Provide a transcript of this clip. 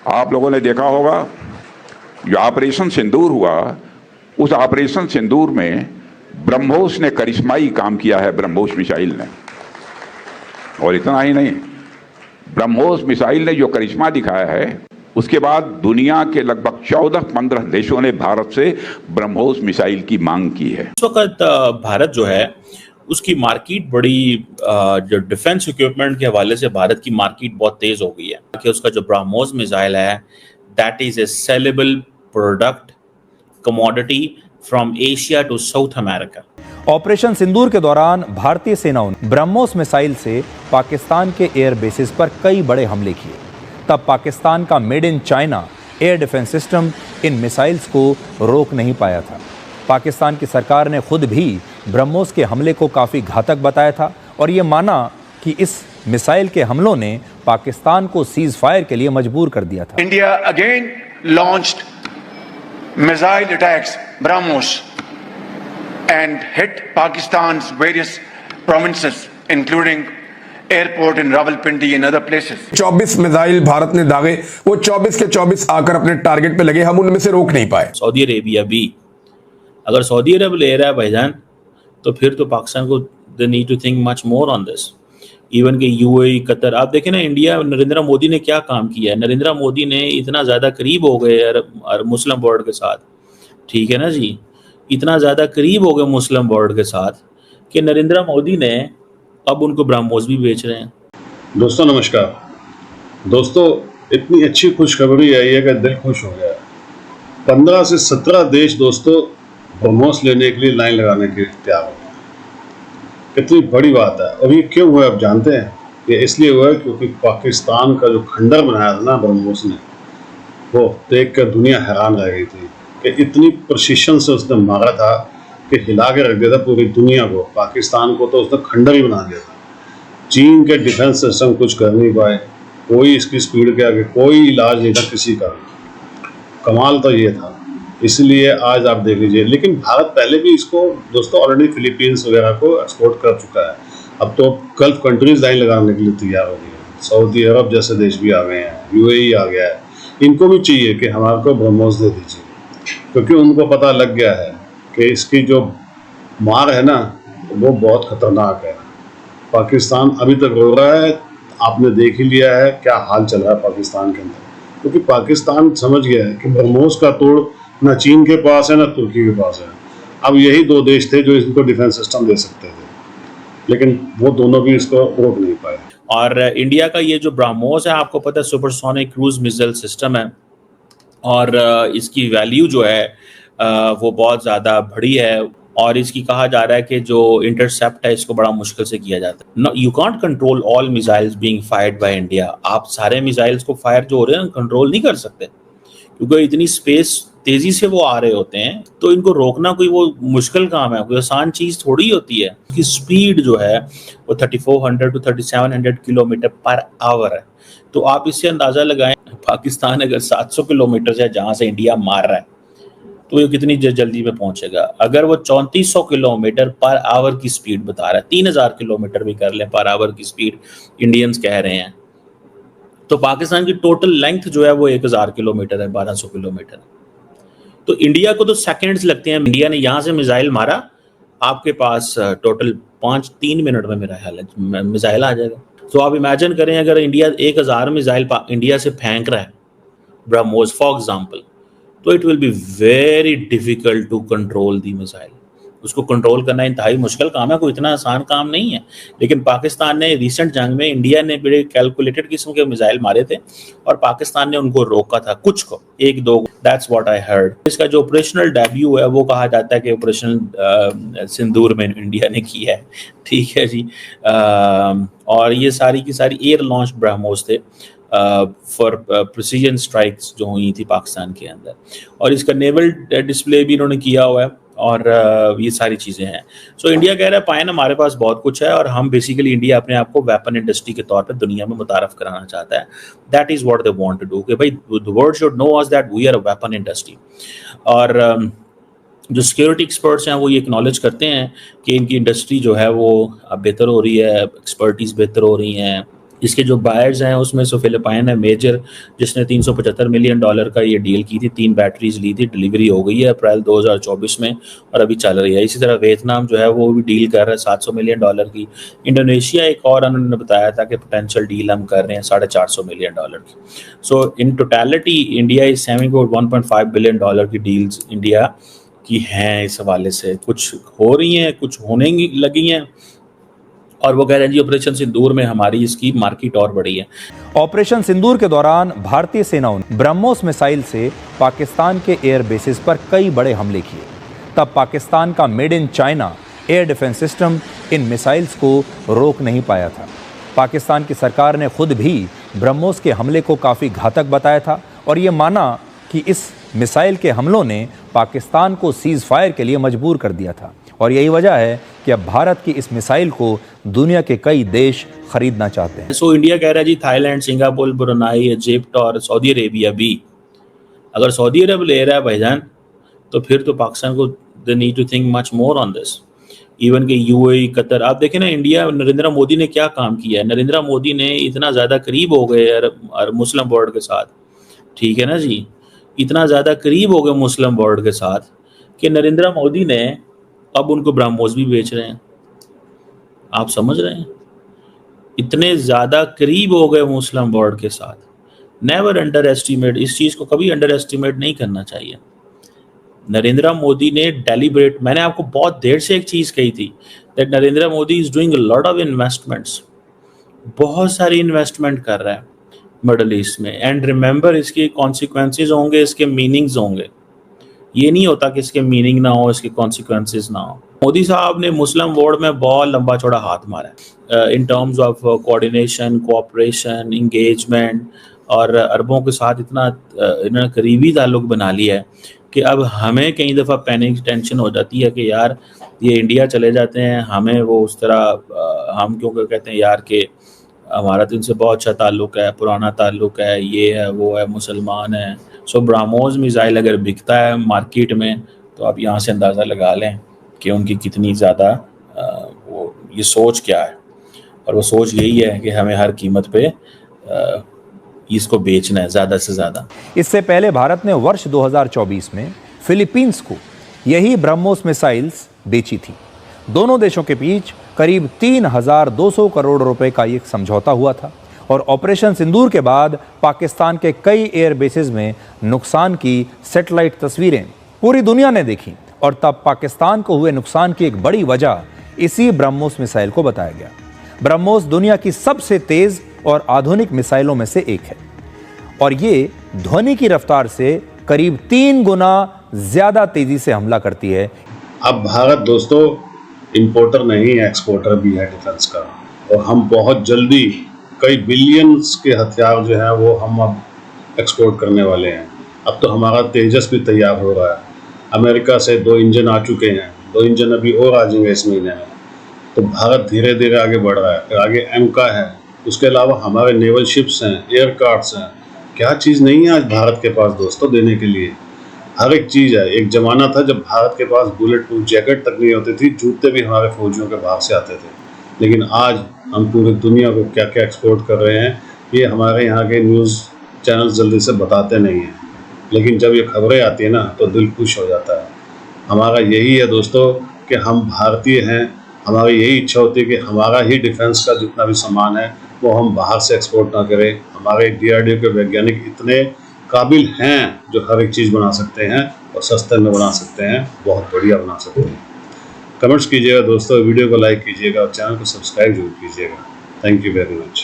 आप लोगों ने देखा होगा जो ऑपरेशन सिंदूर हुआ, उस ऑपरेशन सिंदूर में ब्रह्मोस ने करिश्माई काम किया है, ब्रह्मोस मिसाइल ने। और इतना ही नहीं, ब्रह्मोस मिसाइल ने जो करिश्मा दिखाया है, उसके बाद दुनिया के लगभग 14-15 देशों ने भारत से ब्रह्मोस मिसाइल की मांग की है। इस वक्त भारत जो है उसकी मार्केट बड़ी जो डिफेंस इक्विपमेंट के हवाले से भारत की मार्केट बहुत तेज हो गई है कि उसका जो ब्रह्मोस मिसाइल है that is a sellable product commodity from Asia to South America. Operation Sindoor के दौरान भारतीय सेनाओं ने ब्रह्मोस मिसाइल से पाकिस्तान के एयर बेसिस पर कई बड़े हमले किए। तब पाकिस्तान का made in China air defence system in missiles को रोक नहीं पाया था। पाकिस्तान की सरकार ने खुद भी ब्रह्मोस के हमले को काफ़ी घातक बताया था और ये माना कि इस मिसाइल के हमलों ने पाकिस्तान को सीज फायर के लिए मजबूर कर दिया था। India again launched missile attacks BrahMos and hit Pakistan's various provinces, including airport in Rawalpindi and other places. 24 missile Bharat ने दागे, वो 24 के 24 आकर अपने टारगेट पे लगे, हम उनमें से रोक नहीं पाए। सऊदी अरेबिया भी, अगर सऊदी अरब ले रहा है भाईजान, तो फिर तो पाकिस्तान को they need to think much more on this. Even के यूएई, कतर, आप देखें ना, इंडिया, नरेंद्र मोदी ने क्या काम किया है। नरेंद्र मोदी ने इतना ज़्यादा करीब हो गए अरब मुस्लिम वर्ल्ड के साथ, ठीक है ना जी, इतना ज़्यादा करीब हो गए मुस्लिम वर्ल्ड के साथ कि नरेंद्र मोदी ने अब उनको ब्रह्मोस भी बेच रहे हैं। दोस्तों नमस्कार। दोस्तों, इतनी अच्छी खुशखबरी आई है कि दिल खुश हो गया। 15 से 17 देश दोस्तों ब्रह्मोस लेने के लिए लाइन लगाने के लिए तैयार हो गए। कितनी बड़ी बात है। और ये क्यों हुआ आप जानते हैं? ये इसलिए हुआ है क्योंकि पाकिस्तान का जो खंडर बनाया था ना ब्रह्मोस ने, वो देख कर दुनिया हैरान रह गई थी कि इतनी प्रिसिशन से उसने मारा था कि हिला के रख दिया था पूरी दुनिया को। पाकिस्तान को तो उसने खंडर ही बना दिया था। चीन के डिफेंस सिस्टम कुछ कर नहीं पाए, कोई इसकी स्पीड के आगे कोई इलाज नहीं था किसी का। कमाल तो ये था। इसलिए आज आप देख लीजिए, लेकिन भारत पहले भी इसको दोस्तों ऑलरेडी फिलीपींस वगैरह को एक्सपोर्ट कर चुका है। अब तो गल्फ कंट्रीज लाइन लगाने के लिए तैयार हो गई है। सऊदी अरब जैसे देश भी आ गए हैं, यूएई आ गया है। इनको भी चाहिए कि हमारे को ब्रह्मोस दे दीजिए, क्योंकि उनको पता लग गया है कि इसकी जो मार है ना वो बहुत खतरनाक है। पाकिस्तान अभी तक रो रहा है, आपने देख ही लिया है क्या हाल चल रहा है पाकिस्तान के अंदर, क्योंकि पाकिस्तान समझ गया है कि ब्रह्मोस का तोड़ ना चीन के पास है ना तुर्की के पास है। अब यही दो देश थे जो इनको डिफेंस सिस्टम दे सकते थे, लेकिन वो दोनों भी इसको रोक नहीं पाए। और इंडिया का ये जो ब्रह्मोस है, आपको पता है सुपरसोनिक क्रूज मिसाइल सिस्टम है और इसकी वैल्यू जो है वो बहुत ज़्यादा बड़ी है और इसकी कहा जा रहा है कि जो इंटरसेप्ट है इसको बड़ा मुश्किल से किया जाता है। You can't control all missiles being fired by India. आप सारे मिसाइल्स को फायर जो हो रहे हैं कंट्रोल नहीं कर सकते, क्योंकि इतनी स्पेस तेजी से वो आ रहे होते हैं, तो इनको रोकना कोई वो मुश्किल काम है, कोई आसान चीज़ थोड़ी होती है। इसकी स्पीड जो है वो 3400 to 3700 किलोमीटर पर आवर है। तो आप इससे अंदाज़ा लगाएं, पाकिस्तान अगर 700 किलोमीटर से जहाँ से इंडिया मार रहा है तो ये कितनी जल्दी में पहुंचेगा। अगर वो 3400 किलोमीटर पर आवर की स्पीड बता रहा है, 3000 किलोमीटर भी कर लें पर आवर की स्पीड इंडियंस कह रहे हैं, तो पाकिस्तान की टोटल लेंथ जो है वो 1000 किलोमीटर है, 1200 किलोमीटर। तो इंडिया को तो सेकेंड्स लगते हैं। इंडिया ने यहाँ से मिसाइल मारा, आपके पास टोटल 3 मिनट में मेरा ख्याल है मिसाइल आ जाएगा। तो आप इमेजिन करें अगर इंडिया 1000 मिसाइल इंडिया से फेंक रहा है ब्रह्मोस फॉर एग्जाम्पल, तो it will be very difficult to control the missile. उसको कंट्रोल करना इंतहाई मुश्किल काम है, कोई इतना आसान काम नहीं है। लेकिन पाकिस्तान ने रिसेंट जंग में इंडिया ने बड़े कैलकुलेटेड किस्म के मिसाइल मारे थे और पाकिस्तान ने उनको रोका था, कुछ को, 1-2। That's what I heard. इसका जो ऑपरेशनल डेब्यू है वो कहा जाता है कि ऑपरेशन सिंदूर में इंडिया ने किया है, ठीक है जी। और ये सारी की सारी एयर लॉन्च ब्रह्मोस थे फॉर प्रिसीजन स्ट्राइक्स जो हुई थी पाकिस्तान के अंदर, और इसका नेवल डिस्प्ले भी इन्होंने किया हुआ है और ये सारी चीज़ें हैं। सो इंडिया कह रहा है पायन हमारे पास बहुत कुछ है और हम बेसिकली इंडिया अपने आप को वेपन इंडस्ट्री के तौर पे दुनिया में मुतारफ कराना चाहता है। That is what they want to do कि भाई the world should know us that we are a weapon industry. और जो सिक्योरिटी एक्सपर्ट्स हैं वो ये एक्नॉलेज करते हैं कि इनकी इंडस्ट्री जो है वो अब बेहतर हो रही है, एक्सपर्टीज़ बेहतर हो रही हैं, इसके जो बायर्स हैं उसमें से फिलिपाइन है मेजर, जिसने $375 मिलियन का ये डील की थी, 3 बैटरीज ली थी, डिलीवरी हो गई है अप्रैल 2024 में और अभी चल रही है। इसी तरह वियतनाम जो है वो भी डील कर रहा है $700 मिलियन की। इंडोनेशिया एक और उन्होंने बताया था कि पोटेंशियल डील हम कर रहे हैं $450 मिलियन की। So in totality India is having $1.5 billion की डील्स इंडिया की हैं। इस हवाले से कुछ हो रही हैं, कुछ होने लगी हैं, और वो कह रहे हैं जी ऑपरेशन सिंदूर में हमारी इसकी मार्केट और बढ़ी है। ऑपरेशन सिंदूर के दौरान भारतीय सेनाओं ने ब्रह्मोस मिसाइल से पाकिस्तान के एयर बेसिस पर कई बड़े हमले किए। तब पाकिस्तान का made in China air defence system in missiles को रोक नहीं पाया था। पाकिस्तान की सरकार ने खुद भी ब्रह्मोस के हमले को काफ़ी घातक बताया था और ये माना कि इस मिसाइल के हमलों ने पाकिस्तान को सीज़ फायर के लिए मजबूर कर दिया था और यही वजह है कि अब भारत की इस मिसाइल को दुनिया के कई देश खरीदना चाहते हैं। सो इंडिया कह रहा है जी थाईलैंड, सिंगापुर, ब्रुनाई, इजिप्ट और सऊदी अरेबिया भी। अगर सऊदी अरब ले रहा है भाईजान तो फिर तो पाकिस्तान को they need to think much more on this. Even के यूएई, कतर, आप देखें ना इंडिया, नरेंद्र मोदी ने क्या काम किया है। नरेंद्र मोदी ने इतना ज़्यादा करीब हो गए अरब मुस्लिम वर्ल्ड के साथ, ठीक है ना जी, इतना ज़्यादा करीब हो गए मुस्लिम वर्ल्ड के साथ कि नरेंद्र मोदी ने अब उनको ब्रह्मोस भी बेच रहे हैं। आप समझ रहे हैं, इतने ज़्यादा करीब हो गए मुस्लिम वर्ल्ड के साथ। नेवर अंडर एस्टिमेट, इस चीज़ को कभी अंडर एस्टिमेट नहीं करना चाहिए। नरेंद्र मोदी ने डेलिब्रेट, मैंने आपको बहुत देर से एक चीज़ कही थी that Narendra Modi is doing a lot of investments, बहुत सारी इन्वेस्टमेंट कर रहा है मिडल ईस्ट में। एंड रिमेंबर, इसके कॉन्सिक्वेंसेज होंगे, इसके मीनिंग्स होंगे। ये नहीं होता कि इसके मीनिंग ना हो, इसके कॉन्सिक्वेंसेज ना हो। मोदी साहब ने मुस्लिम वर्ल्ड में बहुत लंबा चौड़ा हाथ मारा है in terms of coordination, cooperation, engagement, और अरबों के साथ इतना इन्होंने करीबी ताल्लुक बना लिया है कि अब हमें कई दफ़ा पैनिक टेंशन हो जाती है कि यार ये इंडिया चले जाते हैं, हमें वो उस तरह हम क्योंकि कहते हैं यार कि हमारा तो इनसे बहुत अच्छा ताल्लुक है, पुराना ताल्लुक है, ये है वो है, मुसलमान है। सो ब्रह्मोस मिसाइल अगर बिकता है मार्केट में तो आप यहाँ से अंदाज़ा लगा लें कि उनकी कितनी ज़्यादा वो ये सोच क्या है। और वो सोच यही है कि हमें हर कीमत पे इसको बेचना है ज़्यादा से ज़्यादा। इससे पहले भारत ने वर्ष 2024 में फिलीपींस को यही ब्रह्मोस मिसाइल्स बेची थी। दोनों देशों के बीच करीब 3,200 करोड़ रुपए का एक समझौता हुआ था और ऑपरेशन सिंदूर के बाद पाकिस्तान के कई एयर बेसेस में नुकसान की सैटेलाइट तस्वीरें पूरी दुनिया ने देखी और तब पाकिस्तान को हुए नुकसान की एक बड़ी वजह इसी ब्रह्मोस मिसाइल को बताया गया। ब्रह्मोस दुनिया की सबसे तेज और आधुनिक मिसाइलों में से एक है और ये ध्वनि की रफ्तार से करीब 3 गुना ज्यादा तेजी से हमला करती है। अब भारत दोस्तों इंपोर्टर नहीं एक्सपोर्टर भी है डिफेंस का, और हम बहुत जल्दी कई बिलियंस के हथियार जो हैं वो हम अब एक्सपोर्ट करने वाले हैं। अब तो हमारा तेजस भी तैयार हो रहा है। अमेरिका से 2 इंजन आ चुके हैं, 2 इंजन अभी और आ जाएंगे इस महीने में। तो भारत धीरे धीरे आगे बढ़ रहा है। फिर आगे एमका है, उसके अलावा हमारे नेवल शिप्स हैं, एयर कार्ड्स हैं। क्या चीज़ नहीं है आज भारत के पास दोस्तों देने के लिए, हर एक चीज़ है। एक ज़माना था जब भारत के पास बुलेट प्रूफ जैकेट तक नहीं होती थी, जूते भी हमारे फौजियों के बाहर से आते थे। लेकिन आज हम पूरी दुनिया को क्या क्या एक्सपोर्ट कर रहे हैं ये हमारे यहाँ के न्यूज़ चैनल जल्दी से बताते नहीं हैं, लेकिन जब ये खबरें आती हैं ना तो दिल खुश हो जाता है। हमारा यही है दोस्तों कि हम भारतीय हैं, हमारी यही इच्छा होती है कि हमारा ही डिफेंस का जितना भी सामान है वो हम बाहर से एक्सपोर्ट ना करें। हमारे DRDO के वैज्ञानिक इतने काबिल हैं जो हर एक चीज़ बना सकते हैं और सस्ते में बना सकते हैं, बहुत बढ़िया बना सकते हैं। कमेंट्स कीजिएगा दोस्तों, वीडियो को लाइक कीजिएगा और चैनल को सब्सक्राइब जरूर कीजिएगा। Thank you very much.